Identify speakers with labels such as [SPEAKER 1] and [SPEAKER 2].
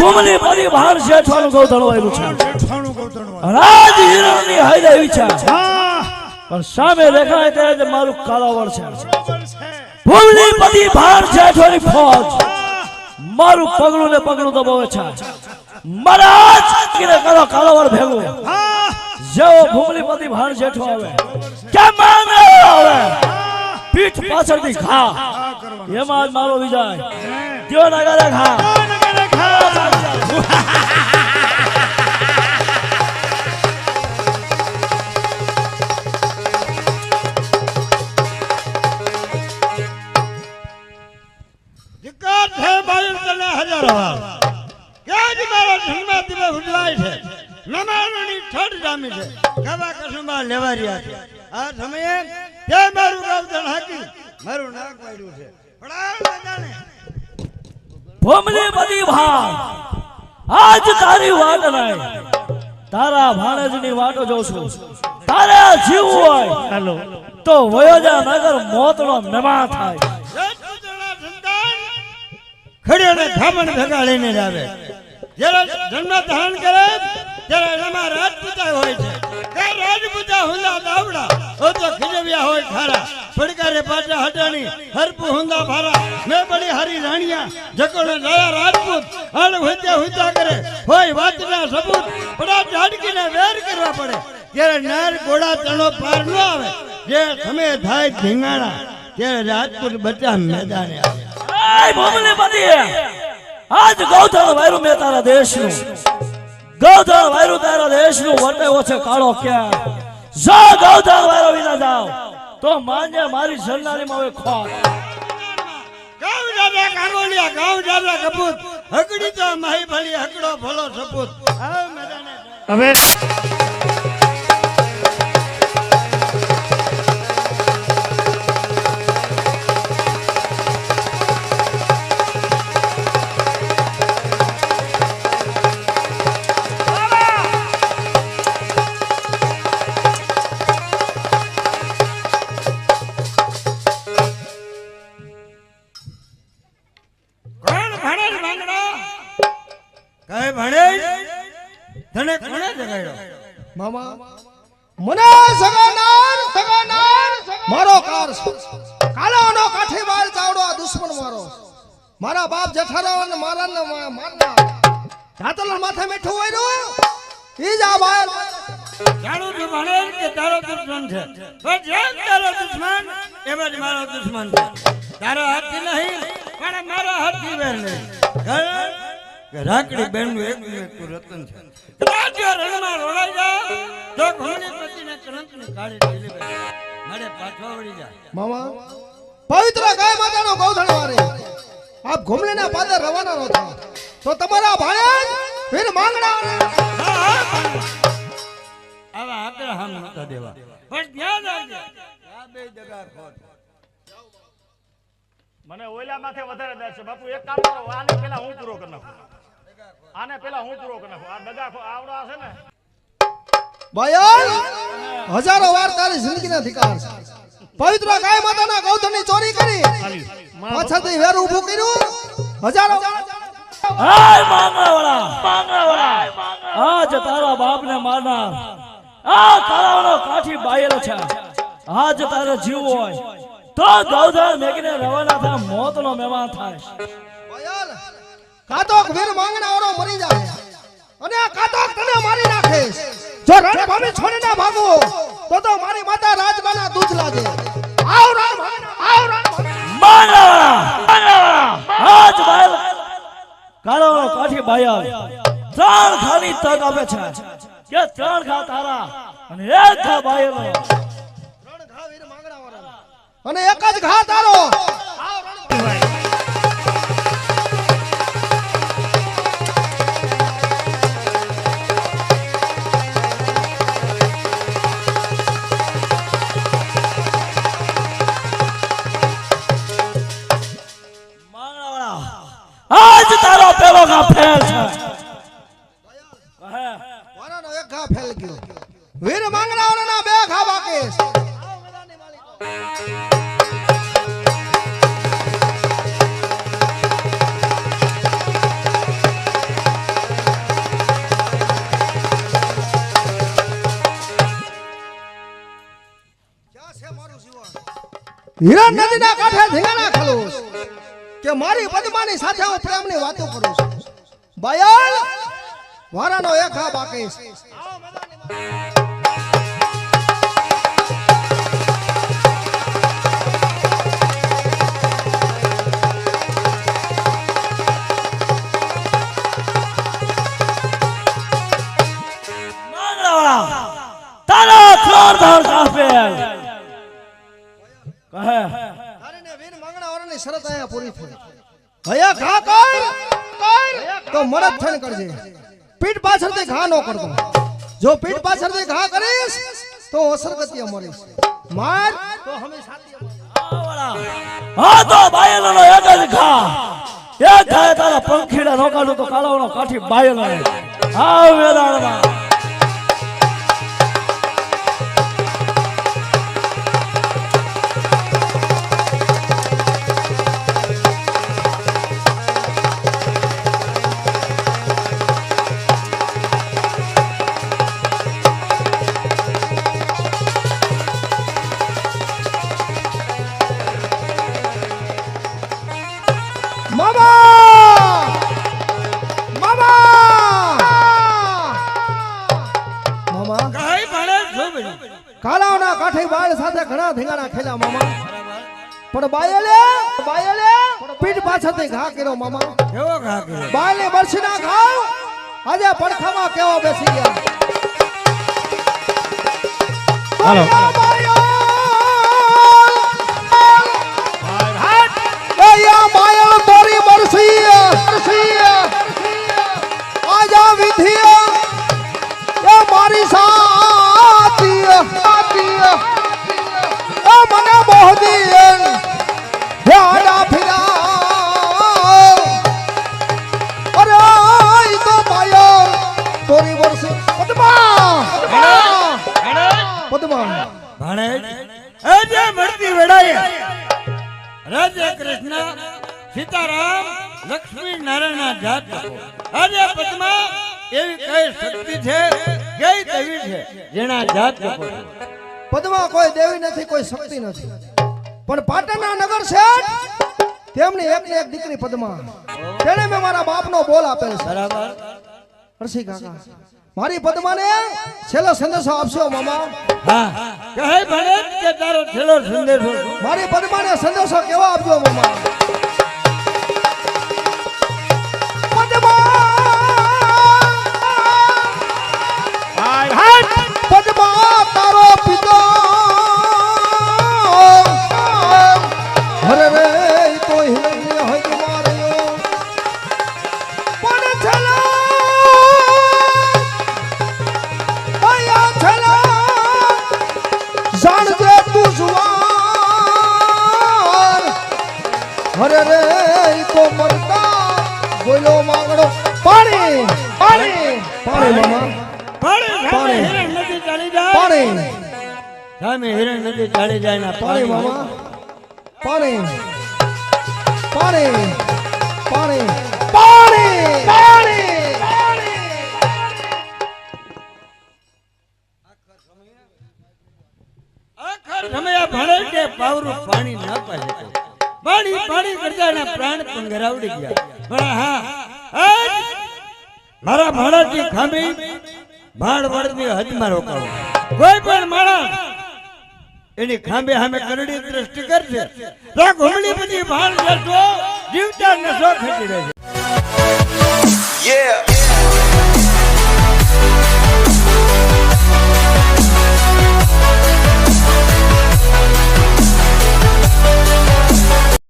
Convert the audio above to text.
[SPEAKER 1] ભૂમની પરી ભાર શેઠવાનું ગૌધણ વાયરું છે રાજ હિરણની હાઈરે વિચાર પણ સામે દેખાય ત્યારે મારું કાલાવડ છે ભૂમની પરી ભાર શેઠવાની ફોજ મારું પગલું ને પગલું દબાવે છે મહારાજ કિને કરો કાલાવડ ભેગું જેવો ભૂમની પરી ભાર શેઠો આવે કે માને આવે પીઠ પાછળથી ઘા એમાં જ મારો વિજય દિયો નગરે ઘા
[SPEAKER 2] નમાણની ઠડ જામી છે કવા કસુંબા લેવારિયા છે આ સમયે તે મારું ગાવધણ હાકી મારું નાક વાડ્યું છે પડા જાણે
[SPEAKER 1] ભૂમની બધી ભાર આજ તારી વાટ નહીં તારા ભાણેજની વાટો જોઉં છું તારે જીવવું હોય હાલો તો વયોજા નગર મોતનો મહેમાન થાય
[SPEAKER 2] ખડીઓને ખામણ ભેગા લઈને જ આવે જ્યારે જન્મ ધારણ કરે ત્યારે એમાં રાજપૂતા હોય છે કે રાજપૂતા હુંદા દાવડા ઓ તો ખીજવ્યા હોય ખારા પડકારે પાટા હટાણી હરપુ હુંદા ભારા મેં બડી હારી રાણિયા જકોને દયા રાજપૂત હાલ હુંત્યા હુંત્યા કરે હોય વાતના સબૂત પડા ઝાડકીને વેર કરવા પડે ત્યારે નાર ગોળા તણો પાર ન આવે જે તમે થાય ધીંગાણા ત્યારે રાજપૂત બચ્ચા મેદાને આવે
[SPEAKER 1] ભૂમની બધી આજ ગૌધણ વાયરું મેં તારા દેશનું ગૌધણ વાયરું તારા દેશનું વર્તાયો છે કાળો ક્યાં જા ગૌધણ વાયરો વિના જાવ તો માન્ય મારી સરનારીમાં હવે ખોટ
[SPEAKER 2] ગાવ દાદા કાંગોલિયા ગાવ દાદા કપૂત હકડી તો માહી ભલી હકડો ભલો સપૂત આવ મેદાને
[SPEAKER 1] હવે
[SPEAKER 2] તને કોણે જગાડ્યો
[SPEAKER 3] મામા મને સગાનાર મારો કાર કાલાનો કાઠીવાડ ચાવડો આ દુશ્મન મારા બાપ જેઠારાવ ને મારના ધાતલ માથે મીઠું વાયરું ઈ જ આ બાર
[SPEAKER 2] જાણું છું ભણે કે તારો દુશ્મન છે પણ જેમ તારો દુશ્મન એમ જ મારો દુશ્મન છે તારો હાથથી નહીં પણ મારા હાથથી વેર નહીં રાખડી બેનનું એક રતન છે રાજ્ય રણમાં રોડાઈ જા તો ઘોડી પતિને કરંતની કાળી ઢીલી બે મારે પાછો વળી જા
[SPEAKER 3] મામા પવિત્ર ગાય માતાનો ગૌધણ વારે આપ ઘુમલીના પાદર રવાના નો થા તો તમારા ભાણે વીર માંગણા
[SPEAKER 2] આવા આકરા હામ નતા દેવા પણ ધ્યાન રાખજે આ બે જગા ખોટ
[SPEAKER 4] મને ઓયલા માથે વધારે દર છે બાપુ એક કામ કરો આને પેલા હું પૂરો કરી નાખું આ દગા આવડા છે ને
[SPEAKER 3] બાયલ હજારો વાર તારી જિંદગીના અધિકાર છે પવિત્ર ગાય માતાના ગૌધણની ચોરી કરી પાછળથી વેર ઊભું કર્યું હજારો
[SPEAKER 1] હાય માંગણાવાળા આજ તારા બાપને મારનાર આ કાળાનો કાઠી બાયેલો છે આજ તારે જીવ હોય તો ગૌધણ મેકીને રવાના થા મોતનો મહેમાન થાય
[SPEAKER 3] બાયલ કાતોક વીર માંગણાવાળો મરી જાય અને આ કાતોક તને મારી નાખે જો રણભૂમિ છોડીને ભાગો તો મારી માતા રાજમાના દૂધ લાગે આવ
[SPEAKER 1] માંગણાવાળા આજ બાયલ કાળાનો કાઠી બાયલ ત્રણ ખાની તક આપે છે કે ત્રણ ખા તારા અને એક ખા બાયલ
[SPEAKER 3] ત્રણ ઘા વીર માંગણાવાળો અને એક જ ઘા તારો
[SPEAKER 1] આજ તારો પેલો ઘા ફેલ છે
[SPEAKER 3] વારાનો એક ઘા ફેલ ગયો વીર માંગણાવાળાના બે ઘા બાકી છે હિરણ નદીના કાંઠે ધીંગાણા ખેલું છું કે મારી પદ્માની સાથે હું પ્રેમની વાતો કરું છું બાયલ વારાનો એક હા બાકી છે
[SPEAKER 1] તારા ત્રણ ધાર કાપે કહે
[SPEAKER 3] તારીને વીર માંગણા વાળાની શરત આયા પૂરી થઈ ભયા ઘા કર તો મરદ થઈને કરજે પીઠ પાછળથી ઘા નો કરતો જો પીઠ પાછળથી ઘા કરીશ તો અસરગતિયા મરીશ માર તો હંમેશા
[SPEAKER 1] હા તો બાયલનો એક જ ઘા એક ઘા તારા પંખીડા નો કાઢું તો કાલાવનો કાઠી બાયલ હા મેદાનમાં
[SPEAKER 3] કાલાવના કાઠી બાળ સાથે ઘણા ધીંગાણા ખેલ્યા મામા પણ બાયલે પીઠ પાછળથી ઘા કર્યો મામા
[SPEAKER 2] કેવો ઘા કર્યો
[SPEAKER 3] બાયલે બરસીના ઘાવ આજે પડખામાં કેવો બેસી ગયા
[SPEAKER 1] હાલો
[SPEAKER 3] માયા તોરી બરસી આજા વિધિયા એ મારી સાથી એ મને મોહદી હે આડા ફિરા અરે ઈ તો માયા તોરી બરસી પદ્મા
[SPEAKER 2] ભાણે એ જે મળતી વેળાએ રાજા કૃષ્ણ સીતારામ લક્ષ્મી નારાયણ જાત આજે પદ્મા એવી કઈ શક્તિ છે કઈ દેવી છે જેના જાત
[SPEAKER 3] પદ્મા કોઈ દેવી નથી કોઈ શક્તિ નથી પણ પાટણના નગર શેઠ તેમની એકની એક દીકરી પદ્મા તેને મેં મારા બાપનો બોલ આપેલ છે
[SPEAKER 2] બરાબર
[SPEAKER 3] હર્ષી કાકા મારી પદ્માને છેલ્લો સંદેશો આપશો મામા
[SPEAKER 2] હા કહે ભણે કે તારો છેલ્લો સંદેશો
[SPEAKER 3] મારી પદ્માને સંદેશો કેવો આપજો મામા પદ્મા તારો પિતો હરે રે તો હિરણ્ય હોય માર્યો પણ છેલ્લો આયા છેલ્લો જાણજે તું જુવાન હરે રે તો મરતા બોલો માંગડો પાણી પાણી પાણી મામા
[SPEAKER 2] પાણી હિરણ નદી ચાલી જાય
[SPEAKER 3] પાણી
[SPEAKER 2] સામે હિરણ નદી ચાલી જાય ના
[SPEAKER 3] પાણી મામા પાણી પાણી પાણી પાણી પાણી
[SPEAKER 2] આખર સમય ભણે કે પાવરું પાણી ના પાય પાણી પાણી કરતા એના પ્રાણ પણ ગરાવડી ગયા પણ હા મારા ભાડાથી ખાંભી ભાડ વળની હદમાં રોકાવો કોઈ પણ માણસ એની ખાંભે સામે કરડી દ્રષ્ટિ કરશે તો ઘોમડી બધી ભાડ જશો જીવતા નશો ખસી રહેશે
[SPEAKER 5] Yeah.